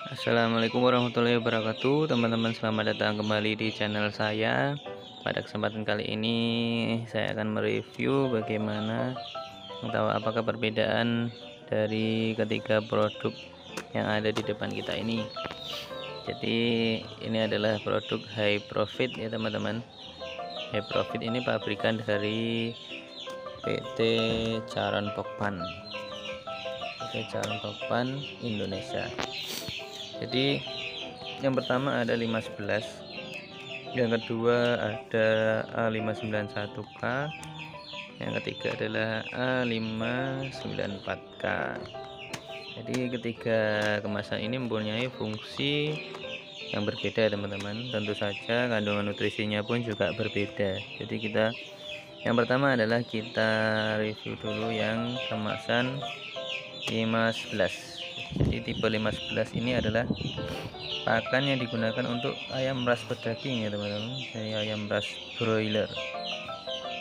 Assalamualaikum warahmatullahi wabarakatuh, teman-teman. Selamat datang kembali di channel saya. Pada kesempatan kali ini saya akan mereview bagaimana atau apakah perbedaan dari ketiga produk yang ada di depan kita ini. Jadi ini adalah produk high profit ya teman-teman. High profit ini pabrikan dari PT Charon Pokpan, Indonesia. Jadi yang pertama ada 511, yang kedua ada A591K, yang ketiga adalah A594K. Jadi ketiga kemasan ini mempunyai fungsi yang berbeda teman-teman. Tentu saja kandungan nutrisinya pun juga berbeda. Jadi yang pertama adalah kita review dulu yang kemasan 511. Jadi tipe 511 ini adalah pakan yang digunakan untuk ayam ras berdaging ya teman-teman. Jadi ayam ras broiler,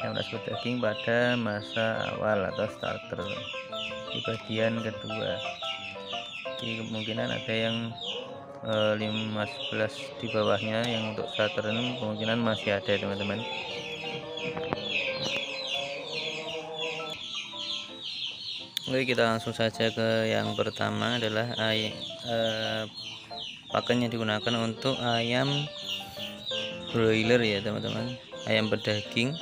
ayam ras berdaging pada masa awal atau starter di bagian kedua. Jadi kemungkinan ada yang 511 di bawahnya, yang untuk starter ini kemungkinan masih ada teman-teman. Oke, kita langsung saja ke yang pertama adalah pakan yang digunakan untuk ayam broiler ya teman-teman, ayam berdaging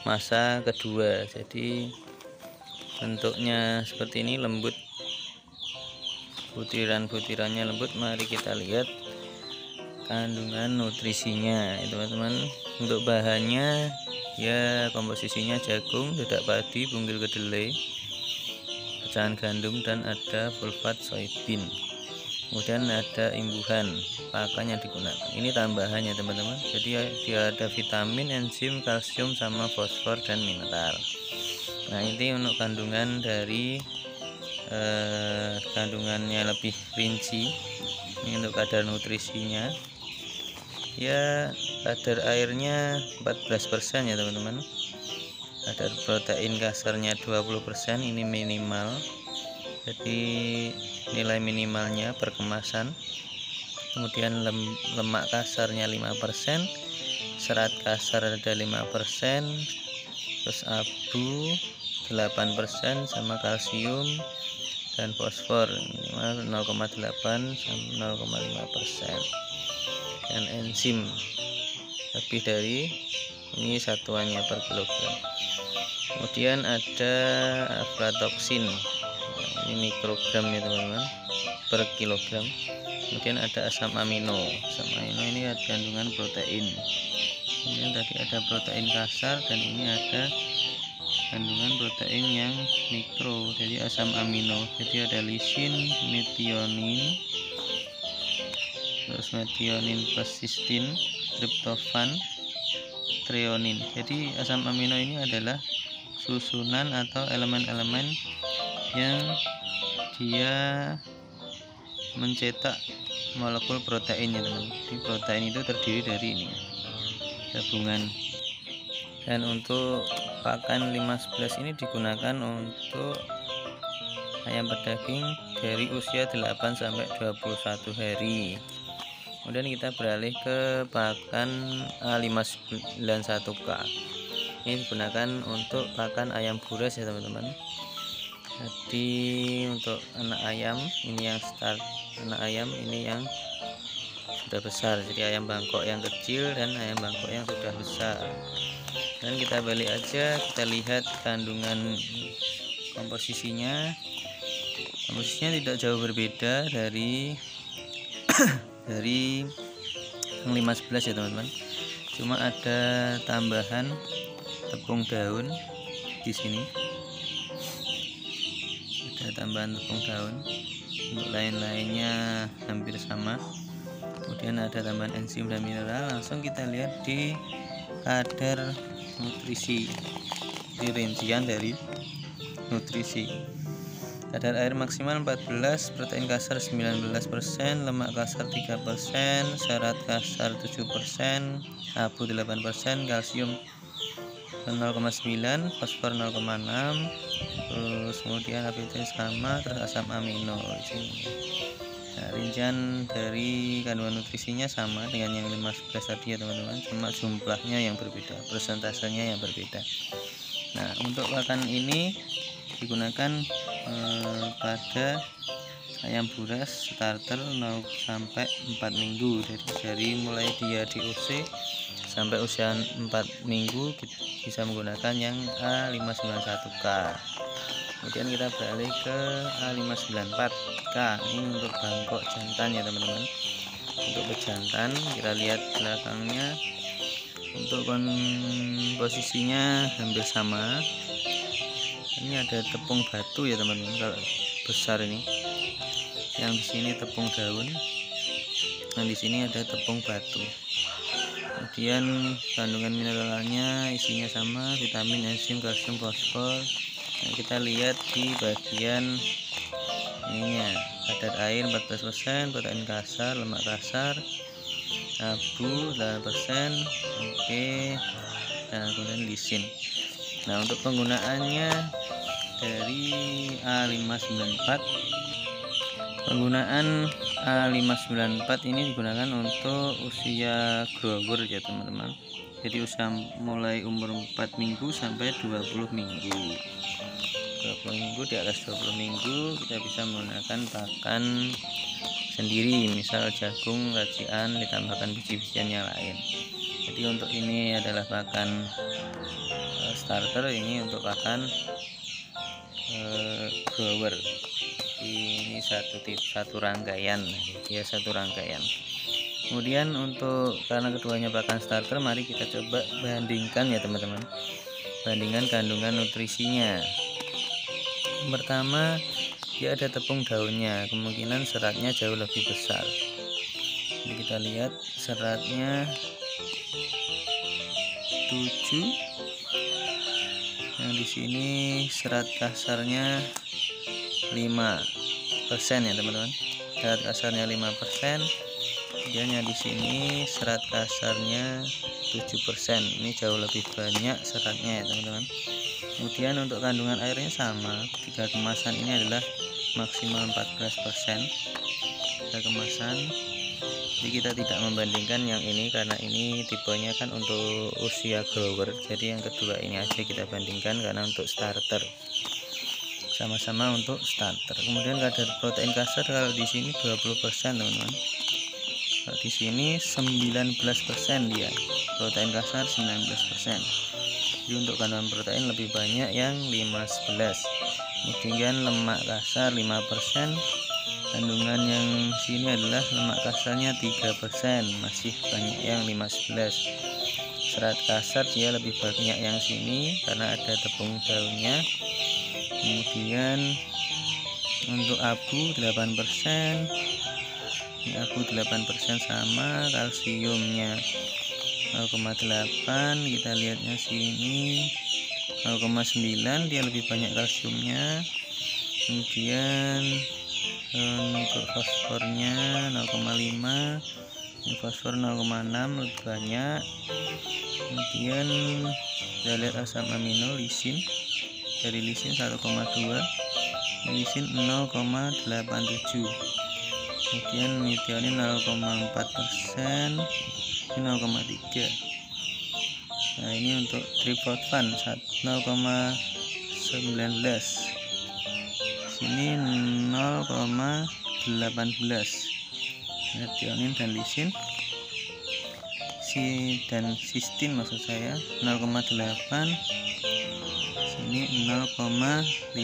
masa kedua. Jadi bentuknya seperti ini, lembut, butirannya lembut. Mari kita lihat kandungan nutrisinya ya teman-teman. Untuk bahannya ya komposisinya jagung, dedak padi, bungkil kedelai, pecahan gandum, dan ada fulfat soybean. Kemudian ada imbuhan pakan yang digunakan. Ini tambahannya teman-teman. Jadi dia ada vitamin, enzim, kalsium, sama fosfor dan mineral. Nah ini untuk kandungan dari kandungannya lebih rinci. Ini untuk kadar nutrisinya. Ya kadar airnya 14% ya teman-teman. Kadar protein kasarnya 20%, ini minimal. Jadi nilai minimalnya per kemasan. Kemudian lemak kasarnya 5%, serat kasar ada 5%, terus abu 8%, sama kalsium dan fosfor minimal 0,8 sampai 0,5%, dan enzim lebih dari ini satuannya per kilogram. Kemudian ada aflatoksin, ini mikrogram ya teman-teman, per kilogram. Kemudian ada asam amino. Ini ada kandungan protein. Kemudian tadi ada protein kasar, dan ini ada kandungan protein yang mikro, jadi asam amino. Jadi ada lisin, metionin, terus metionin plus cysteine, triptofan, treonin. Jadi asam amino ini adalah susunan atau elemen-elemen yang dia mencetak molekul protein ya teman. Jadi protein itu terdiri dari ini gabungan. Dan untuk pakan 511 ini digunakan untuk ayam berdaging dari usia 8 sampai 21 hari. Kemudian kita beralih ke pakan A591K. Ini digunakan untuk pakan ayam buras ya teman-teman. Jadi untuk anak ayam ini yang anak ayam ini yang sudah besar. Jadi ayam bangkok yang kecil dan ayam bangkok yang sudah besar. Dan kita balik aja, kita lihat kandungan komposisinya tidak jauh berbeda dari yang 511 ya teman-teman. Cuma ada tambahan tepung daun di sini, ada tambahan tepung daun. Untuk lainnya hampir sama. Kemudian ada tambahan enzim dan mineral. Langsung kita lihat di kadar nutrisi, di rincian dari nutrisi. Kadar air maksimal 14, protein kasar 19%, lemak kasar 3%, serat kasar 7%, abu 8%, kalsium 0,9, fosfor 0,6, terus kemudian APT sama, terus asam amino di sini. Nah, rincian dari kandungan nutrisinya sama dengan yang 5-11 tadi ya teman-teman, cuma jumlahnya yang berbeda, persentasenya yang berbeda. Nah, untuk pakan ini digunakan pada ayam buras starter 0 sampai 4 minggu. Jadi dari mulai dia di UC sampai usia 4 minggu bisa menggunakan yang A591K. Kemudian kita beralih ke A594K. Ini untuk bangkok jantan ya teman-teman. Untuk pejantan kita lihat belakangnya, untuk posisinya hampir sama. Ini ada tepung batu ya teman-teman, kalau besar ini. Yang di sini tepung daun, yang di sini ada tepung batu. Kemudian kandungan mineralnya isinya sama, vitamin, enzim, kalsium, fosfor. Nah, kita lihat di bagian ininya, kadar air 14%, protein kasar, lemak kasar, abu 8%, oke. Nah, kemudian lisin. Nah, untuk penggunaannya dari A594, penggunaan A594 ini digunakan untuk usia grower ya teman-teman. Jadi usia mulai umur 4 minggu sampai 20 minggu. 20 minggu, di atas 20 minggu kita bisa menggunakan pakan sendiri, misal jagung, racian, ditambahkan biji-bijian yang lain. Jadi untuk ini adalah pakan starter, ini untuk pakan grower. Ini satu rangkaian, ya satu rangkaian. Kemudian untuk, karena keduanya pakan starter, mari kita coba bandingkan ya teman-teman, bandingkan kandungan nutrisinya. Yang pertama, dia ada tepung daunnya, kemungkinan seratnya jauh lebih besar. Jadi kita lihat seratnya 7, yang di sini serat kasarnya 5% ya teman-teman. Serat kasarnya 5%, kemudian yang di sini serat kasarnya 7%. Ini jauh lebih banyak seratnya ya teman-teman. Kemudian untuk kandungan airnya sama, 3 kemasan ini adalah maksimal 14% 3 kemasan. Jadi kita tidak membandingkan yang ini karena ini tipenya kan untuk usia grower. Jadi yang kedua ini aja kita bandingkan karena untuk starter, sama-sama untuk starter. Kemudian kadar protein kasar kalau di sini 20% teman-teman. Kalau di sini 19% dia. Protein kasar 19%. Jadi untuk kandungan protein lebih banyak yang 5-11. Kemudian lemak kasar 5%. Kandungan yang sini adalah lemak kasarnya 3%, masih banyak yang 5-11. Serat kasar dia lebih banyak yang sini karena ada tepung daunnya. Kemudian untuk abu 8%. Ini abu 8% sama, kalsiumnya 0,8, kita lihatnya sini 0,9, dia lebih banyak kalsiumnya. Kemudian untuk fosfornya 0,5, ini fosfor 0,6, lebih banyak. Kemudian kita lihat asam amino lisin, dari lisin 1,2, lisin 0,87. Kemudian metionin 0,4%, 0,3. Nah ini untuk triptofan 0,19, sini 0,18. Metionin dan lisin dan sistin maksud saya 0,8, sini 0,55,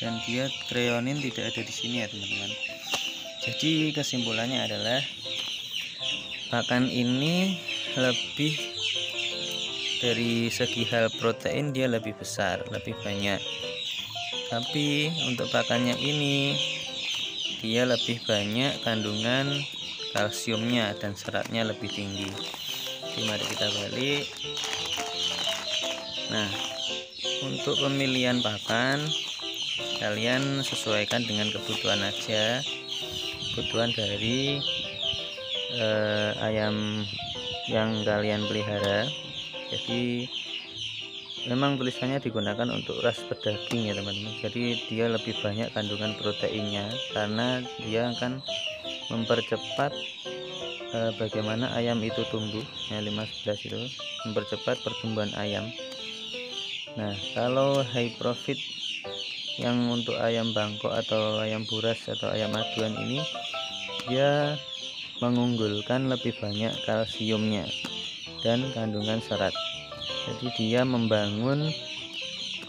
dan dia treonin tidak ada di sini ya teman-teman. Jadi kesimpulannya adalah pakan ini lebih, dari segi hal protein dia lebih besar, lebih banyak. Tapi untuk pakannya ini dia lebih banyak kandungan kalsiumnya dan seratnya lebih tinggi. Jadi mari kita balik. Nah, untuk pemilihan pakan kalian sesuaikan dengan kebutuhan aja, kebutuhan dari ayam yang kalian pelihara. Jadi memang tulisannya digunakan untuk ras pedaging ya teman-teman, jadi dia lebih banyak kandungan proteinnya karena dia akan mempercepat bagaimana ayam itu tumbuh ya. 511 itu mempercepat pertumbuhan ayam. Nah, kalau high profit yang untuk ayam bangkok atau ayam buras atau ayam aduan ini, dia mengunggulkan lebih banyak kalsiumnya dan kandungan serat. Jadi dia membangun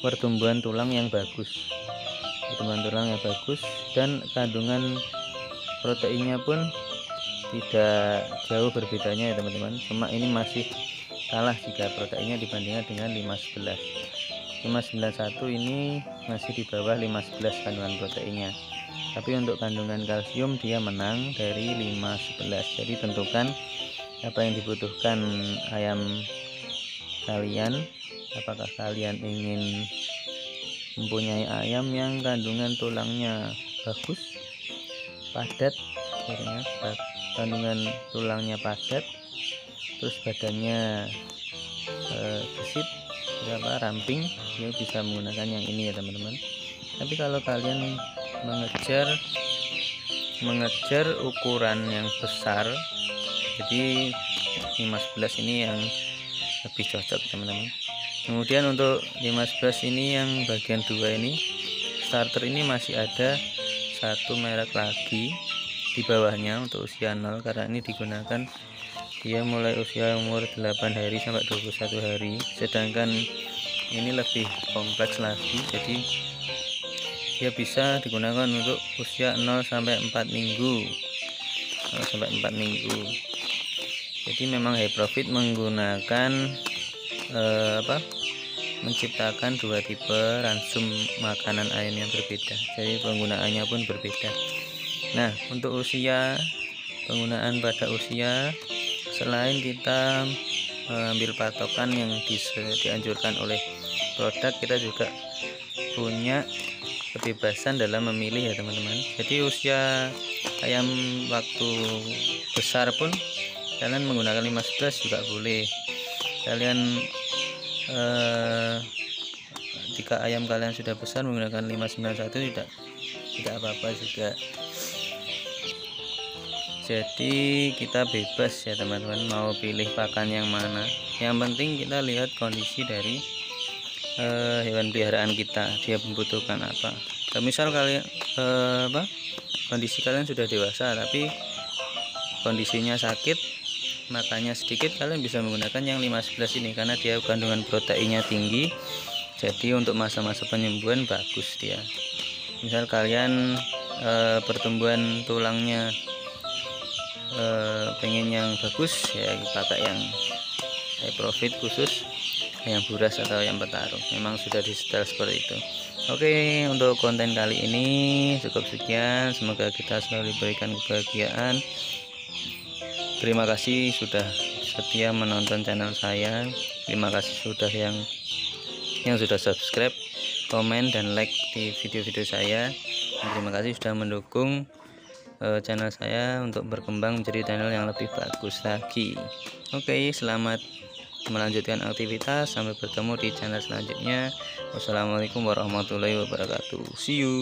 pertumbuhan tulang yang bagus, dan kandungan proteinnya pun tidak jauh berbedanya ya teman-teman. Cuma ini masih kalah jika proteinnya dibandingkan dengan 511. 591 ini masih di bawah 511 kandungan proteinnya. Tapi untuk kandungan kalsium dia menang dari 511. Jadi tentukan apa yang dibutuhkan ayam kalian. Apakah kalian ingin mempunyai ayam yang kandungan tulangnya bagus, padat, kandungan tulangnya padat, terus badannya gesit, ramping, ya bisa menggunakan yang ini ya teman-teman. Tapi kalau kalian mengejar ukuran yang besar, jadi 511 ini yang lebih cocok teman-teman. Kemudian untuk 511 ini yang bagian 2 ini starter ini masih ada satu merek lagi di bawahnya untuk usia 0, karena ini digunakan dia mulai usia umur 8 hari sampai 21 hari, sedangkan ini lebih kompleks lagi, jadi dia bisa digunakan untuk usia 0 sampai 4 minggu. Jadi memang high profit menggunakan menciptakan dua tipe ransum makanan ayam yang berbeda, jadi penggunaannya pun berbeda. Nah, untuk penggunaan pada usia, selain kita ambil patokan yang dianjurkan oleh produk, kita juga punya kebebasan dalam memilih ya teman-teman. Jadi usia ayam waktu besar pun kalian menggunakan 511 juga boleh. Kalian jika ayam kalian sudah besar menggunakan 591 tidak apa-apa juga. Jadi kita bebas ya teman-teman mau pilih pakan yang mana. Yang penting kita lihat kondisi dari hewan peliharaan kita, dia membutuhkan apa. Misal kalian kondisi kalian sudah dewasa tapi kondisinya sakit, makannya sedikit, kalian bisa menggunakan yang 511 ini karena dia kandungan proteinnya tinggi. Jadi untuk masa-masa penyembuhan bagus dia. Misal kalian pertumbuhan tulangnya pengen yang bagus, ya pakai yang high profit khusus yang buras atau yang petarung, memang sudah di setel seperti itu. Oke, untuk konten kali ini cukup sekian, semoga kita selalu diberikan kebahagiaan. Terima kasih sudah setia menonton channel saya, terima kasih sudah yang sudah subscribe, komen, dan like di video-video saya. Dan terima kasih sudah mendukung channel saya untuk berkembang menjadi channel yang lebih bagus lagi. Oke, selamat melanjutkan aktivitas, sampai bertemu di channel selanjutnya. Wassalamualaikum warahmatullahi wabarakatuh. See you.